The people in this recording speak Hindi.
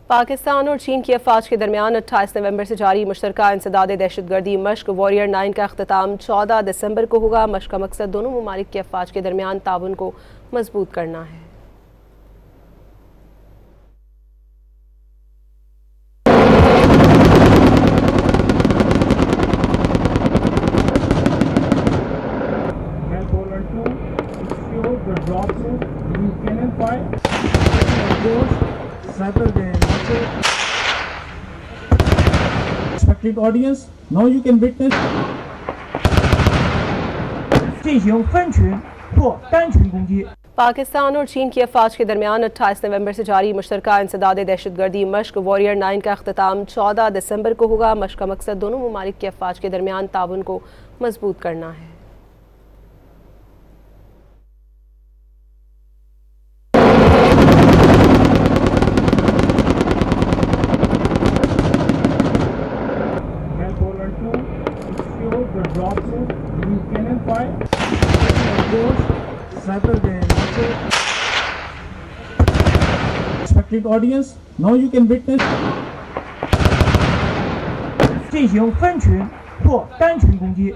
पाकिस्तान और चीन की अफवाज के दरमियान 28 नवंबर से जारी मुश्तरकः इंसदाद दहशतगर्दी मश्क वॉरियर 9 का अख्ताम 14 दिसंबर को होगा। मश्क का मकसद दोनों ममालिक की अफवाज के दरमियान ताउन को मजबूत करना है। Respected audience, now you can witness 进行分群或单群攻击。 Pakistan और चीन की अफवाज के दरमियान 28 नवंबर से जारी मुश्तरकः इंसदाद दहशतगर्दी मश्क वॉरियर 9 का अख्ताम 14 दिसंबर को होगा। मश्क का मकसद दोनों ममालिक की अफवाज के दरमियान ताउन को मजबूत करना है। Respected audience, now you can witness 进行分群或单群攻击。